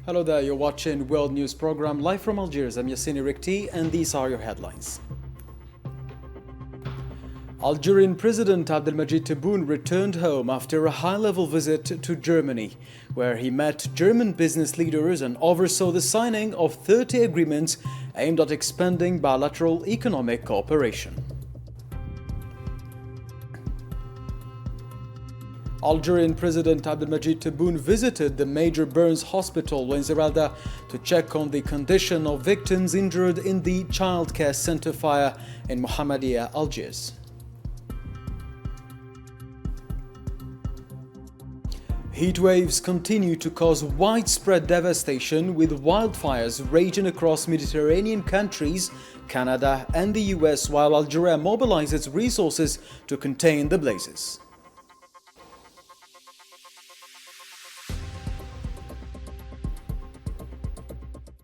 Hello there, you're watching World News Program live from Algiers. I'm Yassine Rikti and these are your headlines. Algerian President Abdelmajid Tebboune returned home after a high-level visit to Germany, where he met German business leaders and oversaw the signing of 30 agreements aimed at expanding bilateral economic cooperation. Algerian President Abdelmajid Tebboune visited the major burns hospital in Zeralda to check on the condition of victims injured in the Childcare center fire in Mohammedia, Algiers. Heatwaves continue to cause widespread devastation, with wildfires raging across Mediterranean countries, Canada and the US, while Algeria mobilizes resources to contain the blazes.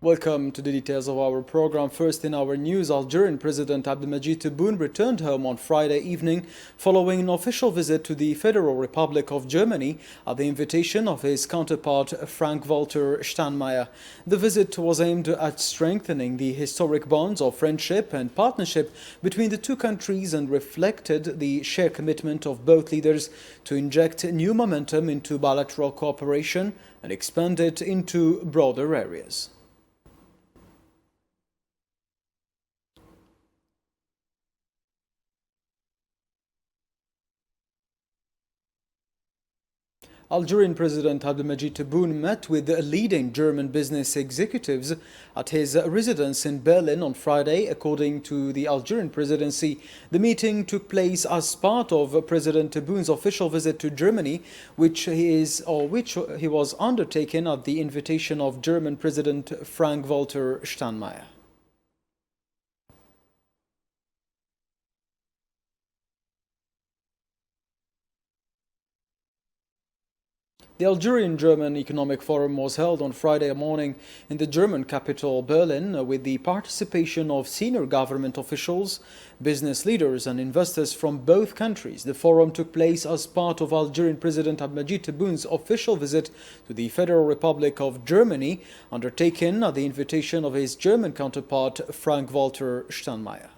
Welcome to the details of our program. First in our news, Algerian President Abdelmajid Tebboune returned home on Friday evening following an official visit to the Federal Republic of Germany at the invitation of his counterpart Frank-Walter Steinmeier. The visit was aimed at strengthening the historic bonds of friendship and partnership between the two countries and reflected the shared commitment of both leaders to inject new momentum into bilateral cooperation and expand it into broader areas. Algerian President Abdelmajid Tebboune met with leading German business executives at his residence in Berlin on Friday. According to the Algerian presidency, the meeting took place as part of President Tebboune's official visit to Germany, which he was undertaken at the invitation of German President Frank-Walter Steinmeier. The Algerian-German Economic Forum was held on Friday morning in the German capital, Berlin, with the participation of senior government officials, business leaders and investors from both countries. The forum took place as part of Algerian President Abdelmajid Tebboune's official visit to the Federal Republic of Germany, undertaken at the invitation of his German counterpart Frank-Walter Steinmeier.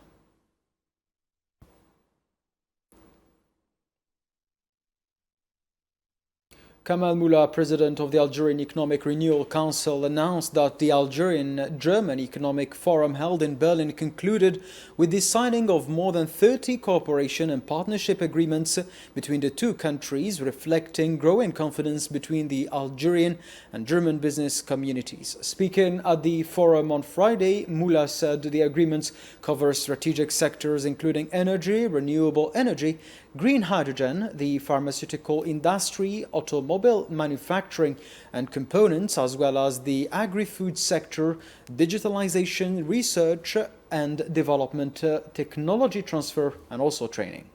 Kamal Moula, president of the Algerian Economic Renewal Council, announced that the Algerian-German Economic Forum held in Berlin concluded with the signing of more than 30 cooperation and partnership agreements between the two countries, reflecting growing confidence between the Algerian and German business communities. Speaking at the forum on Friday, Moula said the agreements cover strategic sectors including energy, renewable energy, green hydrogen, the pharmaceutical industry, automobile manufacturing and components, as well as the agri-food sector, digitalization, research and development, technology transfer and also training.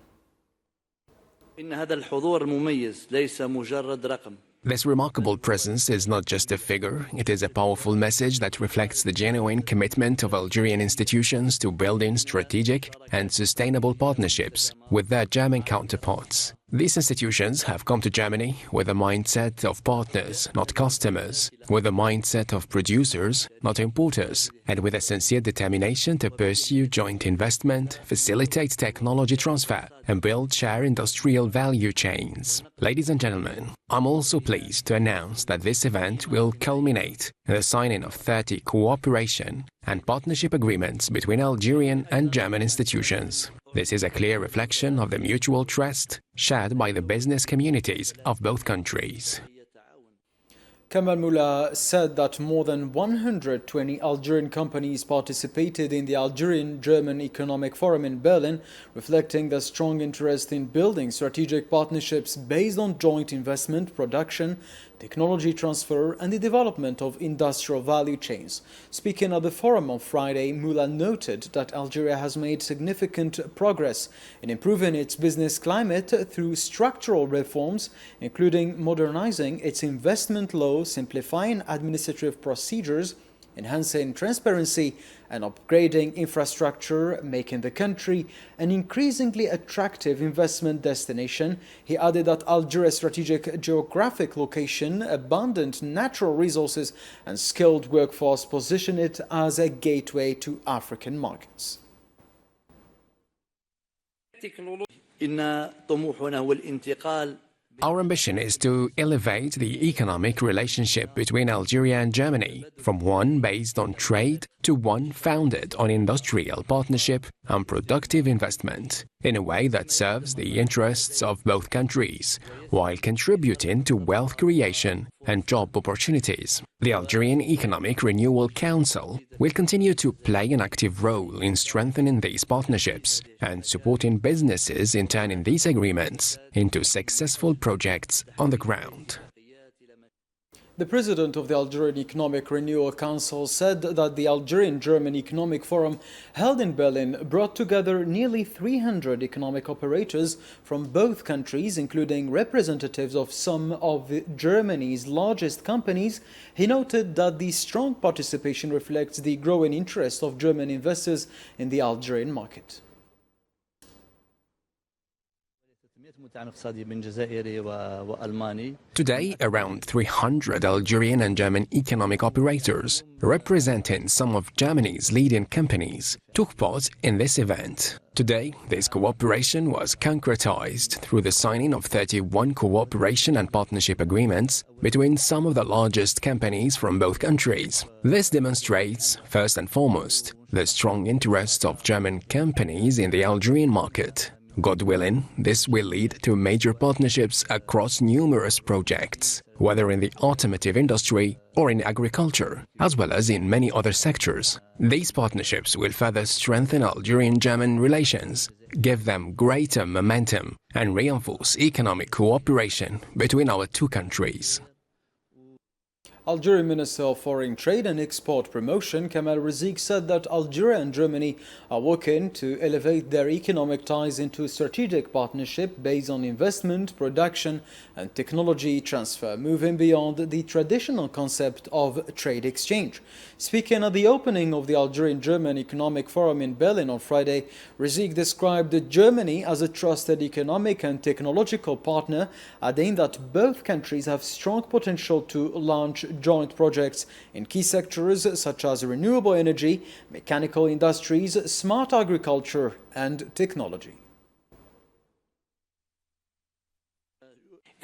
إن هذا الحضور المميز ليس مجرد رقم. This remarkable presence is not just a figure, it is a powerful message that reflects the genuine commitment of Algerian institutions to building strategic and sustainable partnerships with their German counterparts. These institutions have come to Germany with a mindset of partners, not customers, with a mindset of producers, not importers, and with a sincere determination to pursue joint investment, facilitate technology transfer, and build shared industrial value chains. Ladies and gentlemen, I'm also pleased to announce that this event will culminate in the signing of 30 cooperation and partnership agreements between Algerian and German institutions. This is a clear reflection of the mutual trust shared by the business communities of both countries. Kamal Moula said that more than 120 Algerian companies participated in the Algerian-German Economic Forum in Berlin, reflecting their strong interest in building strategic partnerships based on joint investment, production, technology transfer and the development of industrial value chains. Speaking at the forum on Friday, Moula noted that Algeria has made significant progress in improving its business climate through structural reforms, including modernizing its investment law, simplifying administrative procedures, enhancing transparency and upgrading infrastructure, making the country an increasingly attractive investment destination. He added that Algeria's strategic geographic location, abundant natural resources and skilled workforce position it as a gateway to African markets. إن طموحنا هو الانتقال. Our ambition is to elevate the economic relationship between Algeria and Germany from one based on trade to one founded on industrial partnership and productive investment in a way that serves the interests of both countries while contributing to wealth creation and job opportunities. The Algerian Economic Renewal Council will continue to play an active role in strengthening these partnerships and supporting businesses in turning these agreements into successful projects on the ground. The president of the Algerian Economic Renewal Council said that the Algerian-German Economic Forum held in Berlin brought together nearly 300 economic operators from both countries, including representatives of some of Germany's largest companies. He noted that the strong participation reflects the growing interest of German investors in the Algerian market. Today, around 300 Algerian and German economic operators, representing some of Germany's leading companies, took part in this event. Today, this cooperation was concretized through the signing of 31 cooperation and partnership agreements between some of the largest companies from both countries. This demonstrates, first and foremost, the strong interest of German companies in the Algerian market. God willing, this will lead to major partnerships across numerous projects, whether in the automotive industry or in agriculture, as well as in many other sectors. These partnerships will further strengthen Algerian-German relations, give them greater momentum, and reinforce economic cooperation between our two countries. Algerian Minister of Foreign Trade and Export Promotion Kamal Rizieq said that Algeria and Germany are working to elevate their economic ties into a strategic partnership based on investment, production and technology transfer, moving beyond the traditional concept of trade exchange. Speaking at the opening of the Algerian-German Economic Forum in Berlin on Friday, Rizieq described Germany as a trusted economic and technological partner, adding that both countries have strong potential to launch joint projects in key sectors such as renewable energy, mechanical industries, smart agriculture and technology.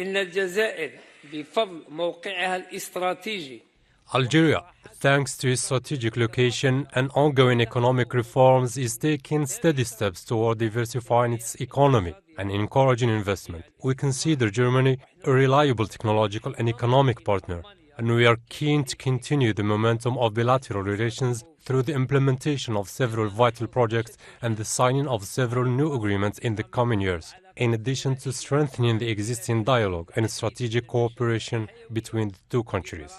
إن الجزائر بفضل موقعها الاستراتيجي Algeria, thanks to its strategic location and ongoing economic reforms, is taking steady steps toward diversifying its economy and encouraging investment. We consider Germany a reliable technological and economic partner, and we are keen to continue the momentum of bilateral relations through the implementation of several vital projects and the signing of several new agreements in the coming years, in addition to strengthening the existing dialogue and strategic cooperation between the two countries.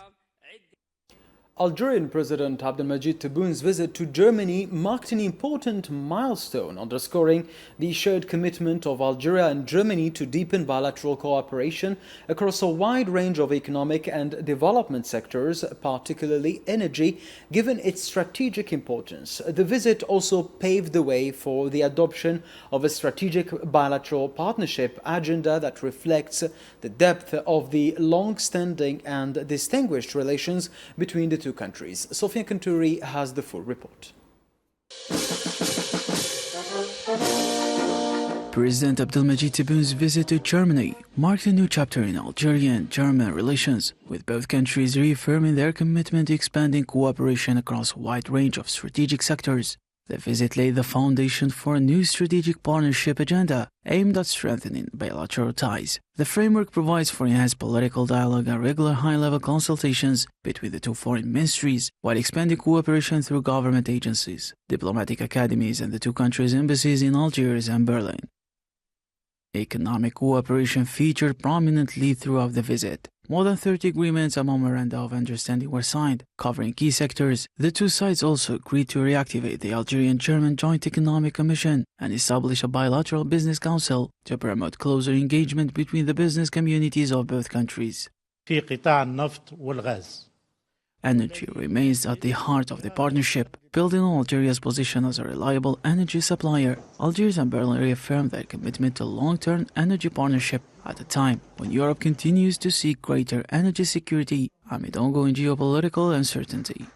Algerian President Abdelmadjid Tebboun's visit to Germany marked an important milestone, underscoring the shared commitment of Algeria and Germany to deepen bilateral cooperation across a wide range of economic and development sectors, particularly energy, given its strategic importance. The visit also paved the way for the adoption of a strategic bilateral partnership agenda that reflects the depth of the long-standing and distinguished relations between the two countries. Sofian Kanturi has the full report. President Abdelmadjid Tebboun's visit to Germany marked a new chapter in Algerian-German relations, with both countries reaffirming their commitment to expanding cooperation across a wide range of strategic sectors. The visit laid the foundation for a new strategic partnership agenda aimed at strengthening bilateral ties. The framework provides for enhanced political dialogue and regular high-level consultations between the two foreign ministries, while expanding cooperation through government agencies, diplomatic academies, and the two countries' embassies in Algiers and Berlin. Economic cooperation featured prominently throughout the visit. More than 30 agreements and memoranda of understanding were signed, covering key sectors. The two sides also agreed to reactivate the Algerian-German Joint Economic Commission and establish a bilateral business council to promote closer engagement between the business communities of both countries. في قطاع النفط والغاز. Energy remains at the heart of the partnership. Building on Algeria's position as a reliable energy supplier, Algiers and Berlin reaffirmed their commitment to long-term energy partnership at a time when Europe continues to seek greater energy security amid ongoing geopolitical uncertainty.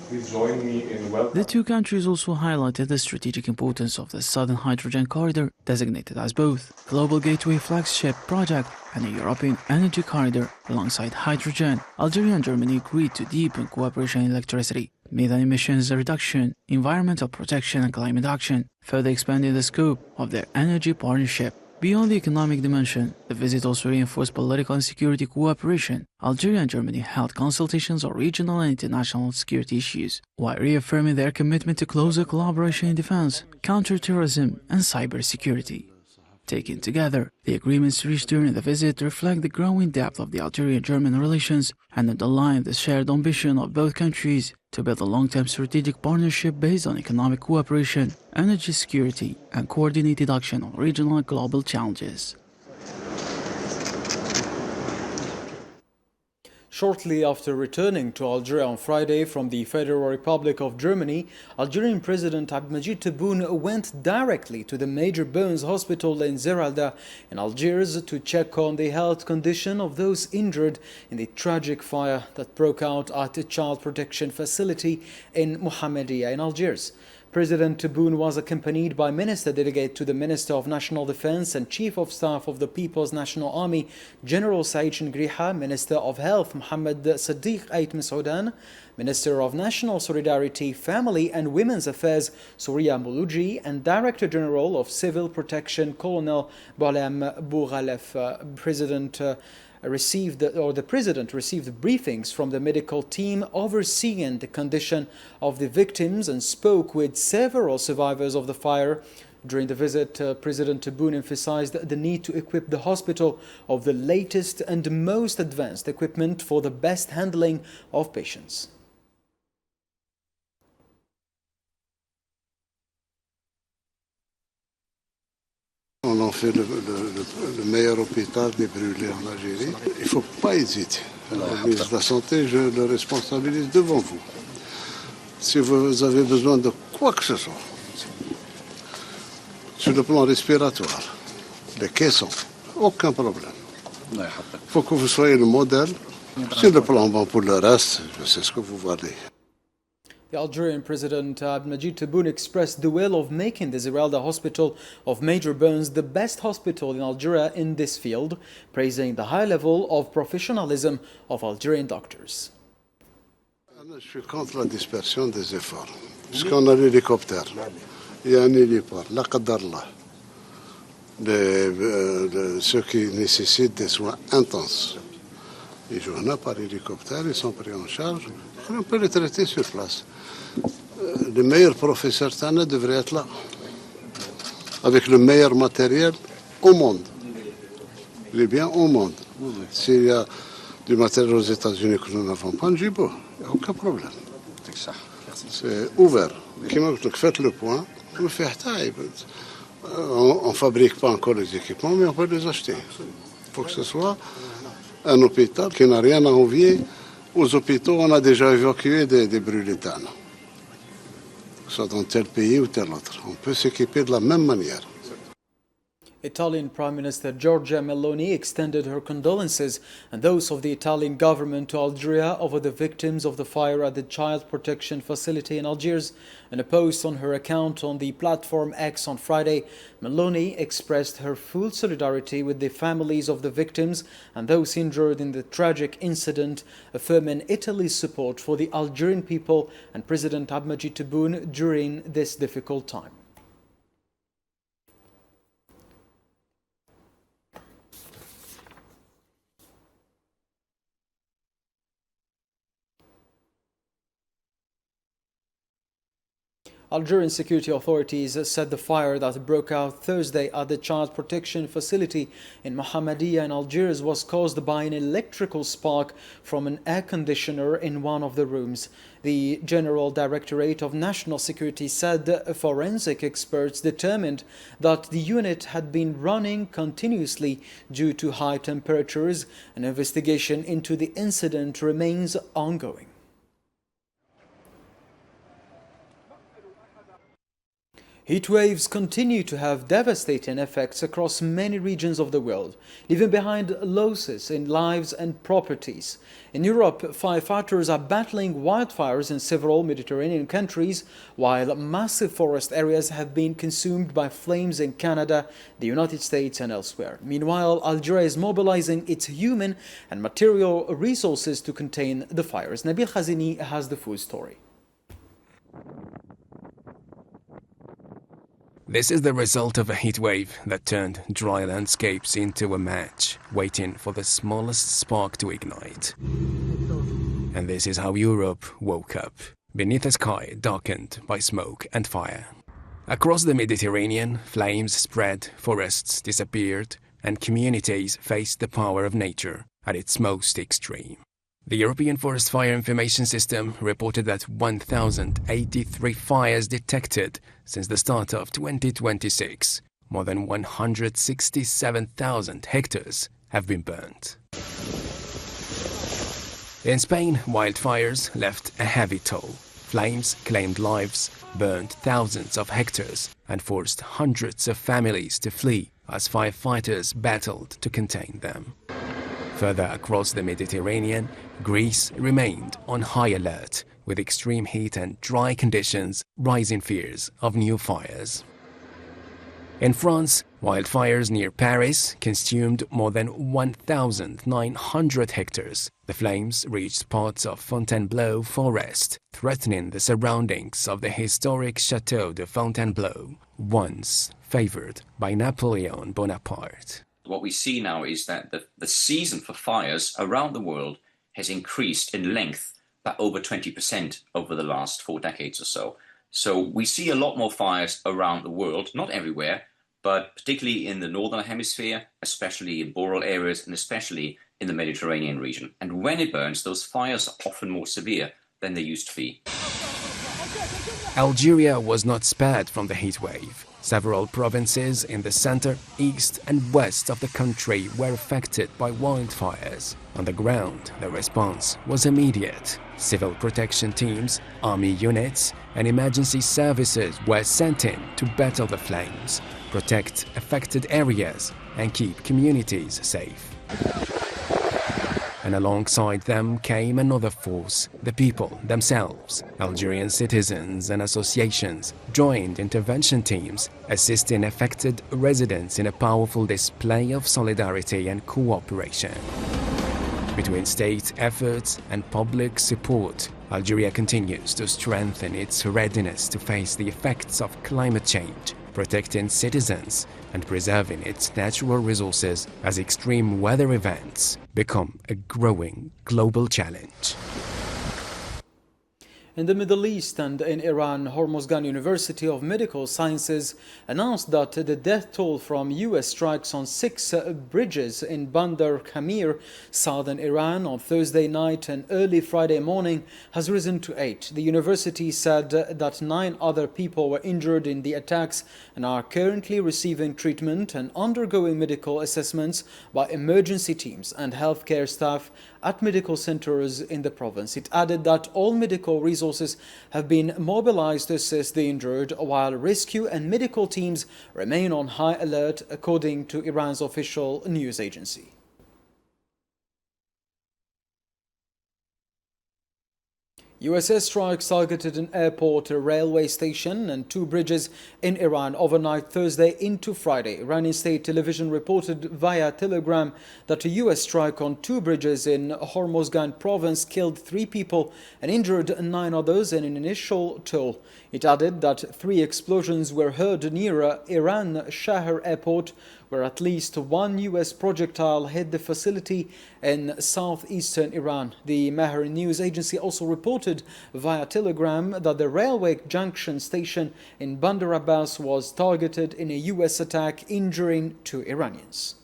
Please join me in welcoming. The two countries also highlighted the strategic importance of the Southern Hydrogen Corridor, designated as both Global Gateway Flagship Project and a European Energy Corridor alongside hydrogen. Algeria and Germany agreed to deepen cooperation in electricity, methane emissions reduction, environmental protection and climate action, further expanding the scope of their energy partnership. Beyond the economic dimension, the visit also reinforced political and security cooperation. Algeria and Germany held consultations on regional and international security issues, while reaffirming their commitment to closer collaboration in defense, counterterrorism, and cybersecurity. Taken together, the agreements reached during the visit reflect the growing depth of the Algerian-German relations and underline the shared ambition of both countries to build a long-term strategic partnership based on economic cooperation, energy security, and coordinated action on regional and global challenges. Shortly after returning to Algeria on Friday from the Federal Republic of Germany, Algerian President Abdelmajid Tebboune went directly to the Major Burns Hospital in Zeralda in Algiers to check on the health condition of those injured in the tragic fire that broke out at a child protection facility in Mohammedia in Algiers. President Tebboune was accompanied by Minister Delegate to the Minister of National Defense and Chief of Staff of the People's National Army, General Saïd Chengriha, Minister of Health, Mohammed Sadiq Ait Masoudan, Minister of National Solidarity, Family and Women's Affairs, Souria Mouloudji, and Director General of Civil Protection, Colonel Boulem Boughalef. The President received briefings from the medical team overseeing the condition of the victims and spoke with several survivors of the fire. During the visit, President Tebboune emphasized the need to equip the hospital of the latest and most advanced equipment for the best handling of patients. On en fait le meilleur hôpital des brûlés en Algérie. Il ne faut pas hésiter. Alors, le ministre de la Santé, je le responsabilise devant vous. Si vous avez besoin de quoi que ce soit, sur le plan respiratoire, les caissons, aucun problème. Il faut que vous soyez le modèle. Sur le plan bon pour le reste, je sais ce que vous voulez. The Algerian President Abdelmajid Tebboune expressed the will of making the Zeralda Hospital of Major Burns the best hospital in Algeria in this field, praising the high level of professionalism of Algerian doctors. Je suis contre la dispersion des efforts. Puisqu'on a l'hélicoptère, il y a un héliport, la qadarlah, ceux qui nécessitent des soins intenses. Les journaux par hélicoptère, ils sont pris en charge. On peut les traiter sur place. Les meilleurs professeurs Tana devraient être là, avec le meilleur matériel au monde. Les biens au monde. S'il y a du matériel aux États-Unis que nous n'avons pas, il n'y a aucun problème. C'est ouvert. Faites le point. On ne fabrique pas encore les équipements, mais on peut les acheter. Il faut que ce soit un hôpital qui n'a rien à envier aux hôpitaux. On a déjà évacué des brûlés Tana. Soit dans tel pays ou tel autre. On peut s'équiper de la même manière. Italian Prime Minister Giorgia Meloni extended her condolences and those of the Italian government to Algeria over the victims of the fire at the Child Protection Facility in Algiers. In a post on her account on the platform X on Friday, Meloni expressed her full solidarity with the families of the victims and those injured in the tragic incident, affirming Italy's support for the Algerian people and President Abdelmajid Tebboune during this difficult time. Algerian security authorities said the fire that broke out Thursday at the child protection facility in Mohammedia in Algiers was caused by an electrical spark from an air conditioner in one of the rooms. The General Directorate of National Security said forensic experts determined that the unit had been running continuously due to high temperatures. An investigation into the incident remains ongoing. Heatwaves continue to have devastating effects across many regions of the world, leaving behind losses in lives and properties. In Europe, firefighters are battling wildfires in several Mediterranean countries, while massive forest areas have been consumed by flames in Canada, the United States and elsewhere. Meanwhile, Algeria is mobilizing its human and material resources to contain the fires. Nabil Khazini has the full story. This is the result of a heat wave that turned dry landscapes into a match, waiting for the smallest spark to ignite. And this is how Europe woke up, beneath a sky darkened by smoke and fire. Across the Mediterranean, flames spread, forests disappeared, and communities faced the power of nature at its most extreme. The European Forest Fire Information System reported that 1,083 fires detected since the start of 2026. More than 167,000 hectares have been burnt. In Spain, wildfires left a heavy toll. Flames claimed lives, burned thousands of hectares, and forced hundreds of families to flee as firefighters battled to contain them. Further across the Mediterranean, Greece remained on high alert, with extreme heat and dry conditions rising fears of new fires. In France, wildfires near Paris consumed more than 1,900 hectares. The flames reached parts of Fontainebleau forest, threatening the surroundings of the historic Château de Fontainebleau, once favored by Napoleon Bonaparte. What we see now is that the season for fires around the world has increased in length by over 20% over the last 4 decades or so. So we see a lot more fires around the world, not everywhere, but particularly in the northern hemisphere, especially in boreal areas and especially in the Mediterranean region. And when it burns, those fires are often more severe than they used to be. Algeria was not spared from the heat wave. Several provinces in the center, east and west of the country were affected by wildfires. On the ground, the response was immediate. Civil protection teams, army units, and emergency services were sent in to battle the flames, protect affected areas, and keep communities safe. And alongside them came another force, the people themselves. Algerian citizens and associations joined intervention teams, assisting affected residents in a powerful display of solidarity and cooperation. Between state efforts and public support, Algeria continues to strengthen its readiness to face the effects of climate change, protecting citizens and preserving its natural resources as extreme weather events become a growing global challenge. In the Middle East and in Iran, Hormozgan University of Medical Sciences announced that the death toll from U.S. strikes on 6 bridges in Bandar Khamir, southern Iran, on Thursday night and early Friday morning has risen to 8. The university said that 9 other people were injured in the attacks and are currently receiving treatment and undergoing medical assessments by emergency teams and healthcare staff at medical centers in the province. It added that all medical resources have been mobilized to assist the injured, while rescue and medical teams remain on high alert, according to Iran's official news agency. US airstrikes targeted an airport, a railway station and 2 bridges in Iran overnight Thursday into Friday. Iranian state television reported via telegram that a US strike on 2 bridges in Hormozgan province killed 3 people and injured 9 others in an initial toll. It added that 3 explosions were heard near Iran Shahr airport, where at least one US projectile hit the facility in southeastern Iran. The Mehr news agency also reported via Telegram that the railway junction station in Bandar Abbas was targeted in a US attack, injuring 2 Iranians.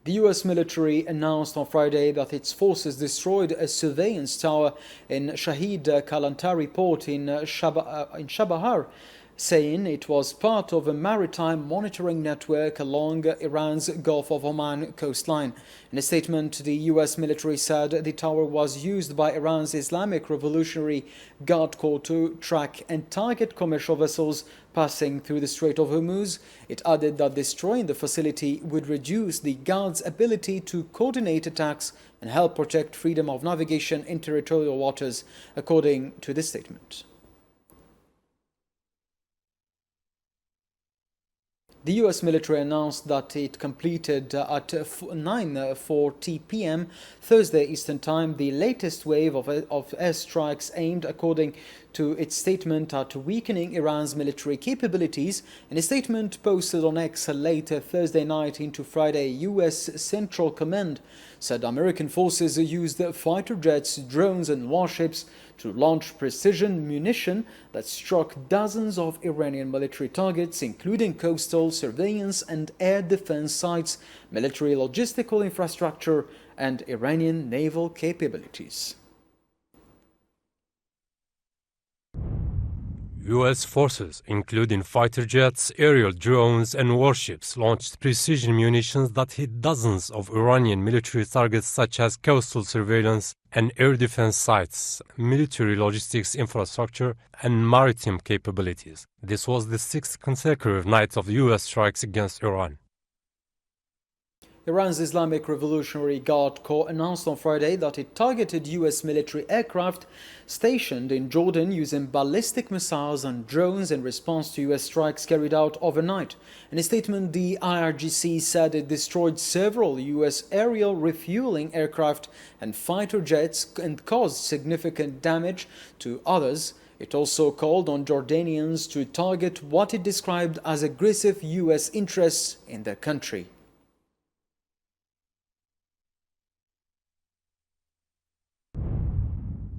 The US military announced on Friday that its forces destroyed a surveillance tower in Shahid Kalantari port in Chabahar, saying it was part of a maritime monitoring network along Iran's Gulf of Oman coastline. In a statement, the US military said the tower was used by Iran's Islamic Revolutionary Guard Corps to track and target commercial vessels passing through the Strait of Hormuz. It added that destroying the facility would reduce the Guard's ability to coordinate attacks and help protect freedom of navigation in territorial waters, according to the statement. The US military announced that it completed at 9:40 p.m. Thursday Eastern Time the latest wave of airstrikes aimed, according to its statement, at weakening Iran's military capabilities. In a statement posted on X later Thursday night into Friday, US Central Command said American forces used fighter jets, drones and warships to launch precision munition that struck dozens of Iranian military targets, including coastal surveillance and air defense sites, military logistical infrastructure, and Iranian naval capabilities. US forces, including fighter jets, aerial drones, and warships, launched precision munitions that hit dozens of Iranian military targets such as coastal surveillance and air defense sites, military logistics infrastructure, and maritime capabilities. This was the 6th consecutive night of US strikes against Iran. Iran's Islamic Revolutionary Guard Corps announced on Friday that it targeted US military aircraft stationed in Jordan using ballistic missiles and drones in response to US strikes carried out overnight. In a statement, the IRGC said it destroyed several US aerial refueling aircraft and fighter jets and caused significant damage to others. It also called on Jordanians to target what it described as aggressive US interests in their country.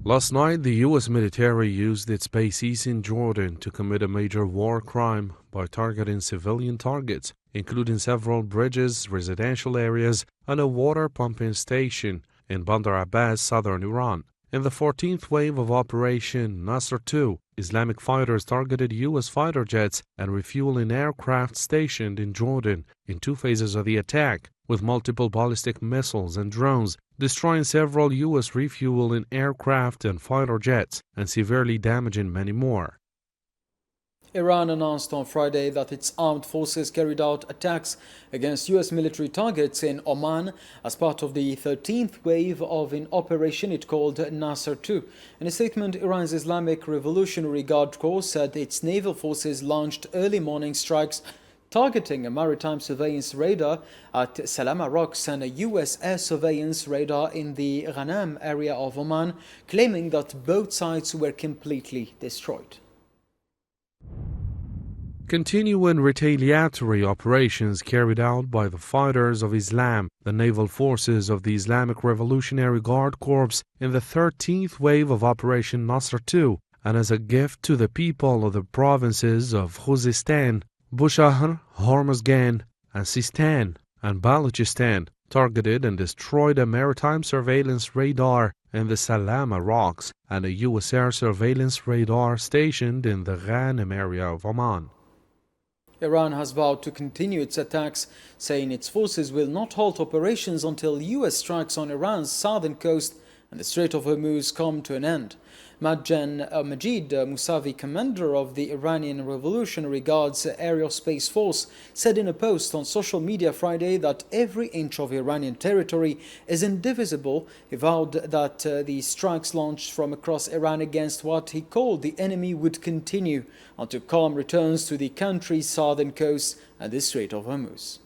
Last night, the U.S. military used its bases in Jordan to commit a major war crime by targeting civilian targets, including several bridges, residential areas, and a water pumping station in Bandar Abbas, southern Iran. In the 14th wave of Operation Nasr II, Islamic fighters targeted U.S. fighter jets and refueling aircraft stationed in Jordan in 2 phases of the attack, with multiple ballistic missiles and drones, destroying several U.S. refueling aircraft and fighter jets and severely damaging many more. Iran announced on Friday that its armed forces carried out attacks against U.S. military targets in Oman as part of the 13th wave of an operation it called Nasr II. In a statement, Iran's Islamic Revolutionary Guard Corps said its naval forces launched early morning strikes targeting a maritime surveillance radar at Salama Rocks and a U.S. air surveillance radar in the Ghanam area of Oman, claiming that both sites were completely destroyed. Continuing retaliatory operations carried out by the fighters of Islam, the naval forces of the Islamic Revolutionary Guard Corps, in the 13th wave of Operation Nasr II, and as a gift to the people of the provinces of Khuzestan, Bushehr, Hormozgan, and Sistan and Balochistan, targeted and destroyed a maritime surveillance radar in the Salama Rocks and a U.S. air surveillance radar stationed in the Ghanem area of Oman. Iran has vowed to continue its attacks, saying its forces will not halt operations until U.S. strikes on Iran's southern coast and the Strait of Hormuz come to an end. Majid Musavi, commander of the Iranian Revolutionary Guard's Aerospace Force, said in a post on social media Friday that every inch of Iranian territory is indivisible. He vowed that the strikes launched from across Iran against what he called the enemy would continue until calm returns to the country's southern coast and the Strait of Hormuz.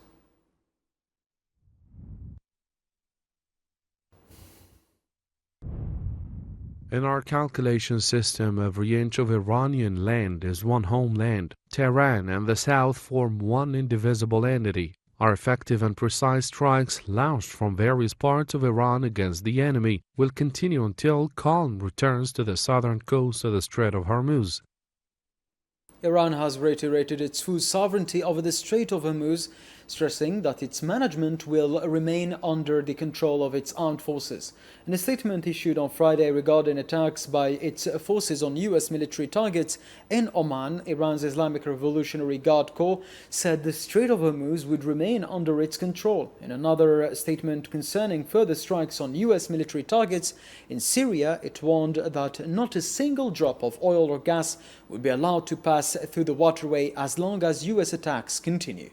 In our calculation system, every inch of Iranian land is one homeland. Tehran and the south form one indivisible entity. Our effective and precise strikes launched from various parts of Iran against the enemy will continue until calm returns to the southern coast of the Strait of Hormuz. Iran has reiterated its full sovereignty over the Strait of Hormuz, stressing that its management will remain under the control of its armed forces. In a statement issued on Friday regarding attacks by its forces on U.S. military targets in Oman, Iran's Islamic Revolutionary Guard Corps said the Strait of Hormuz would remain under its control. In another statement concerning further strikes on U.S. military targets in Syria, it warned that not a single drop of oil or gas would be allowed to pass through the waterway as long as U.S. attacks continue.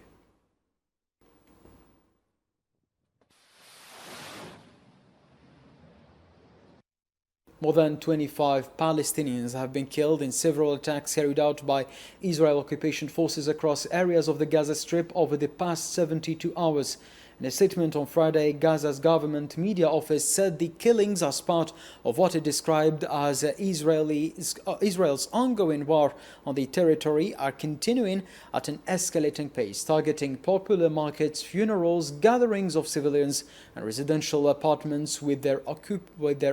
More than 25 Palestinians have been killed in several attacks carried out by Israel occupation forces across areas of the Gaza Strip over the past 72 hours. In a statement on Friday, Gaza's government media office said the killings as part of what it described as Israel's ongoing war on the territory are continuing at an escalating pace, targeting popular markets, funerals, gatherings of civilians, and residential apartments with their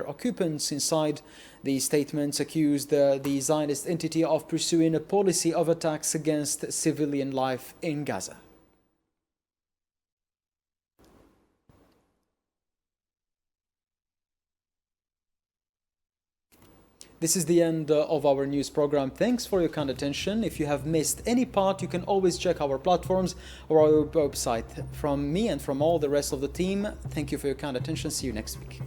occupants inside. The statements accused the Zionist entity of pursuing a policy of attacks against civilian life in Gaza. This is the end of our news program. Thanks for your kind attention. If you have missed any part, you can always check our platforms or our website. From me and from all the rest of the team, thank you for your kind attention. See you next week.